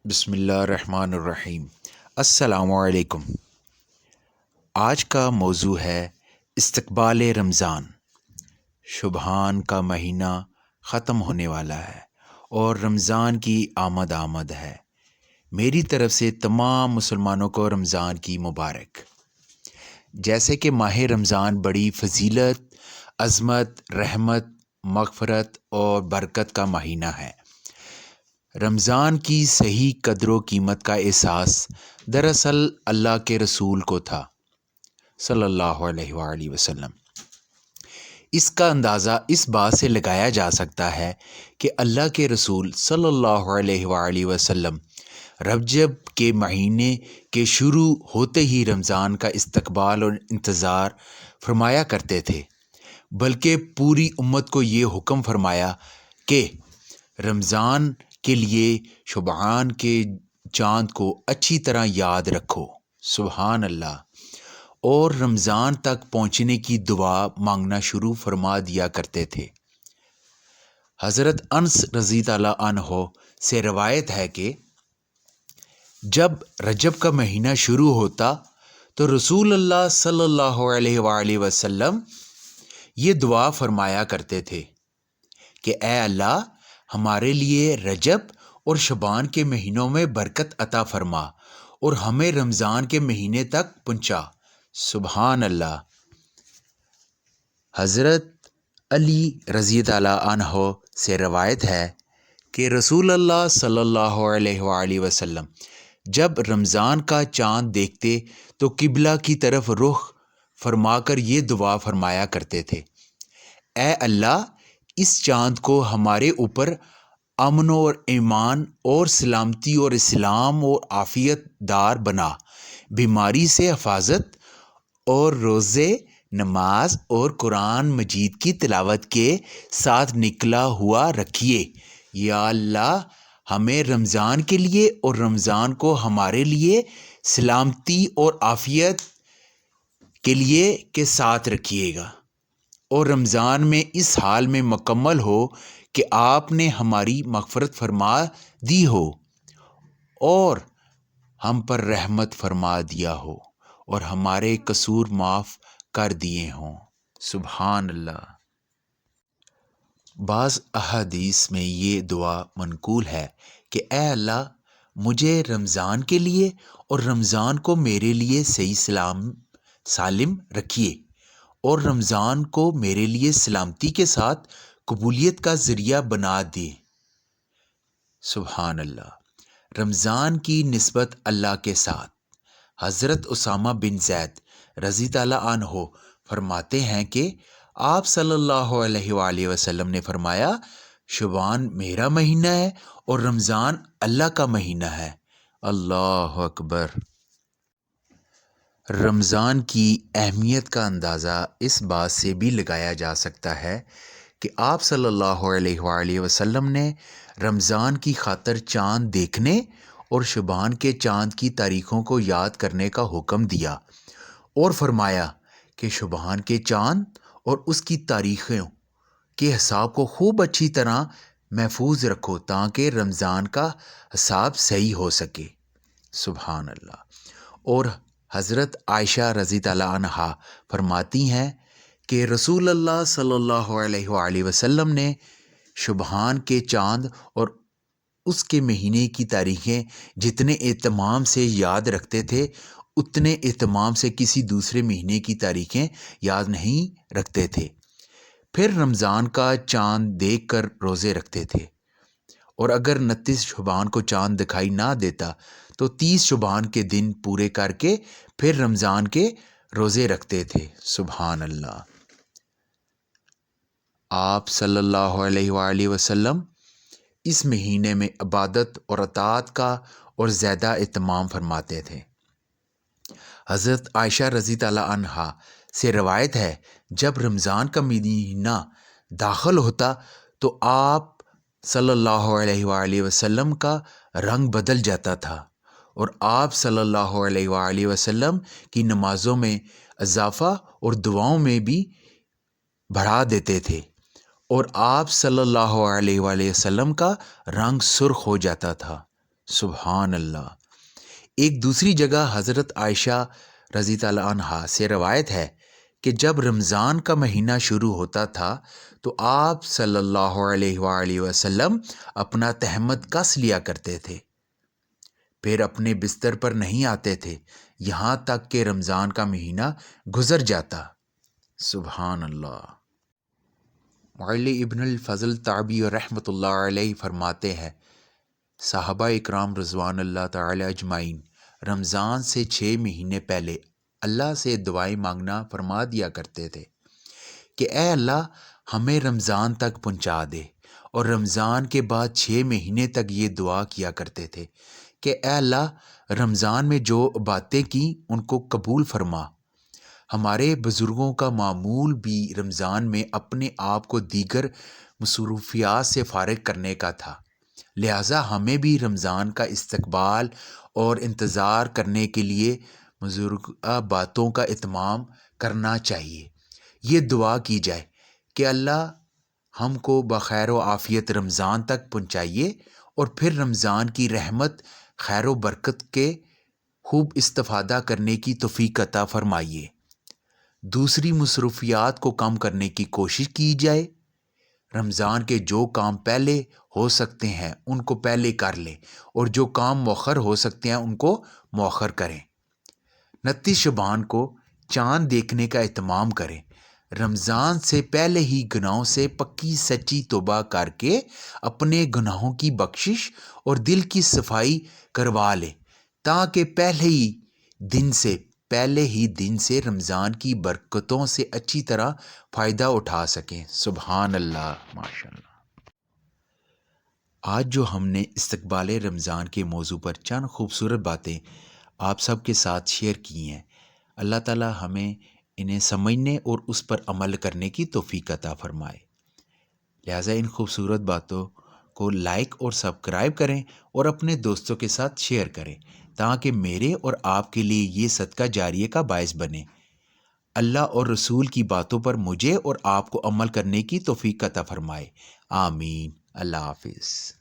بسم اللہ الرحمن الرحیم۔ السلام علیکم۔ آج کا موضوع ہے استقبال رمضان۔ شبحان کا مہینہ ختم ہونے والا ہے اور رمضان کی آمد ہے۔ میری طرف سے تمام مسلمانوں کو رمضان کی مبارک۔ جیسے کہ ماہ رمضان بڑی فضیلت، عظمت، رحمت، مغفرت اور برکت کا مہینہ ہے۔ رمضان کی صحیح قدر و قیمت کا احساس دراصل اللہ کے رسول کو تھا صلی اللہ علیہ وآلہ وسلم۔ اس کا اندازہ اس بات سے لگایا جا سکتا ہے کہ اللہ کے رسول صلی اللہ علیہ وآلہ وسلم رجب کے مہینے کے شروع ہوتے ہی رمضان کا استقبال اور انتظار فرمایا کرتے تھے، بلکہ پوری امت کو یہ حکم فرمایا کہ رمضان کے لیے شبعان کے چاند کو اچھی طرح یاد رکھو، سبحان اللہ، اور رمضان تک پہنچنے کی دعا مانگنا شروع فرما دیا کرتے تھے۔ حضرت انس رضی اللہ عنہ سے روایت ہے کہ جب رجب کا مہینہ شروع ہوتا تو رسول اللہ صلی اللہ علیہ وآلہ وسلم یہ دعا فرمایا کرتے تھے کہ اے اللہ، ہمارے لیے رجب اور شعبان کے مہینوں میں برکت عطا فرما اور ہمیں رمضان کے مہینے تک پہنچا، سبحان اللہ۔ حضرت علی رضی اللہ عنہ سے روایت ہے کہ رسول اللہ صلی اللہ علیہ وآلہ وسلم جب رمضان کا چاند دیکھتے تو قبلہ کی طرف رخ فرما کر یہ دعا فرمایا کرتے تھے، اے اللہ، اس چاند کو ہمارے اوپر امن اور ایمان اور سلامتی اور اسلام اور عافیت دار بنا، بیماری سے حفاظت اور روزے، نماز اور قرآن مجید کی تلاوت کے ساتھ نکلا ہوا رکھیے۔ یا اللہ، ہمیں رمضان کے لیے اور رمضان کو ہمارے لیے سلامتی اور عافیت کے لیے کے ساتھ رکھیے گا، اور رمضان میں اس حال میں مکمل ہو کہ آپ نے ہماری مغفرت فرما دی ہو اور ہم پر رحمت فرما دیا ہو اور ہمارے قصور معاف کر دیے ہوں، سبحان اللہ۔ بعض احادیث میں یہ دعا منقول ہے کہ اے اللہ، مجھے رمضان کے لیے اور رمضان کو میرے لیے صحیح سالم رکھیے، اور رمضان کو میرے لیے سلامتی کے ساتھ قبولیت کا ذریعہ بنا دے، سبحان اللہ۔ رمضان کی نسبت اللہ کے ساتھ۔ حضرت اسامہ بن زید رضی اللہ عنہ فرماتے ہیں کہ آپ صلی اللہ علیہ وآلہ وسلم نے فرمایا، شعبان میرا مہینہ ہے اور رمضان اللہ کا مہینہ ہے، اللہ اکبر۔ رمضان کی اہمیت کا اندازہ اس بات سے بھی لگایا جا سکتا ہے کہ آپ صلی اللہ علیہ وآلہ وسلم نے رمضان کی خاطر چاند دیکھنے اور شعبان کے چاند کی تاریخوں کو یاد کرنے کا حکم دیا، اور فرمایا کہ شعبان کے چاند اور اس کی تاریخوں کے حساب کو خوب اچھی طرح محفوظ رکھو تاکہ رمضان کا حساب صحیح ہو سکے، سبحان اللہ۔ اور حضرت عائشہ رضی اللہ عنہا فرماتی ہیں کہ رسول اللہ صلی اللہ علیہ وآلہ وسلم نے شعبان کے چاند اور اس کے مہینے کی تاریخیں جتنے اہتمام سے یاد رکھتے تھے، اتنے اہتمام سے کسی دوسرے مہینے کی تاریخیں یاد نہیں رکھتے تھے۔ پھر رمضان کا چاند دیکھ کر روزے رکھتے تھے، اور اگر 29 شعبان کو چاند دکھائی نہ دیتا تو 30 شعبان کے دن پورے کر کے پھر رمضان کے روزے رکھتے تھے، سبحان اللہ۔ آپ صلی اللہ علیہ وآلہ وسلم اس مہینے میں عبادت اور اطاعت کا اور زیادہ اہتمام فرماتے تھے۔ حضرت عائشہ رضی اللہ عنہا سے روایت ہے، جب رمضان کا مہینہ داخل ہوتا تو آپ صلی اللہ علیہ وآلہ وسلم کا رنگ بدل جاتا تھا، اور آپ صلی اللہ علیہ وآلہ وسلم کی نمازوں میں اضافہ اور دعاؤں میں بھی بڑھا دیتے تھے، اور آپ صلی اللہ علیہ وآلہ وسلم کا رنگ سرخ ہو جاتا تھا، سبحان اللہ۔ ایک دوسری جگہ حضرت عائشہ رضی اللہ عنہا سے روایت ہے کہ جب رمضان کا مہینہ شروع ہوتا تھا تو آپ صلی اللہ علیہ وآلہ وسلم اپنا تہمد کس لیا کرتے تھے، پھر اپنے بستر پر نہیں آتے تھے یہاں تک کہ رمضان کا مہینہ گزر جاتا۔ سبحان اللہ۔ معلی ابن الفضل تابعی رحمۃ اللہ علیہ فرماتے ہیں، صحابہ اکرام رضوان اللہ تعالی اجمعین رمضان سے 6 مہینے پہلے اللہ سے دعائیں مانگنا فرما دیا کرتے تھے کہ اے اللہ ہمیں رمضان تک پہنچا دے، اور رمضان کے بعد 6 مہینے تک یہ دعا کیا کرتے تھے کہ اے اللہ رمضان میں جو باتیں کی ان کو قبول فرما۔ ہمارے بزرگوں کا معمول بھی رمضان میں اپنے آپ کو دیگر مصروفیات سے فارغ کرنے کا تھا، لہٰذا ہمیں بھی رمضان کا استقبال اور انتظار کرنے کے لیے بزرگہ باتوں کا اہتمام کرنا چاہیے۔ یہ دعا کی جائے کہ اللہ ہم کو بخیر و عافیت رمضان تک پہنچائیے اور پھر رمضان کی رحمت، خیر و برکت کے خوب استفادہ کرنے کی توفیق عطا فرمائیے۔ دوسری مصروفیات کو کم کرنے کی کوشش کی جائے، رمضان کے جو کام پہلے ہو سکتے ہیں ان کو پہلے کر لیں اور جو کام مؤخر ہو سکتے ہیں ان کو مؤخر کریں۔ 29 شعبان کو چاند دیکھنے کا اہتمام کریں، رمضان سے پہلے ہی گناہوں سے پکی سچی توبہ کر کے اپنے گناہوں کی بخشش اور دل کی صفائی کروا لیں تاکہ پہلے ہی دن سے رمضان کی برکتوں سے اچھی طرح فائدہ اٹھا سکیں۔ سبحان اللہ، ماشاء اللہ۔ آج جو ہم نے استقبال رمضان کے موضوع پر چند خوبصورت باتیں آپ سب کے ساتھ شیئر کی ہیں، اللہ تعالی ہمیں انہیں سمجھنے اور اس پر عمل کرنے کی توفیق عطا فرمائے۔ لہٰذا ان خوبصورت باتوں کو لائک اور سبسکرائب کریں اور اپنے دوستوں کے ساتھ شیئر کریں تاکہ میرے اور آپ کے لیے یہ صدقہ جاریہ کا باعث بنے۔ اللہ اور رسول کی باتوں پر مجھے اور آپ کو عمل کرنے کی توفیق عطا فرمائے۔ آمین۔ اللہ حافظ۔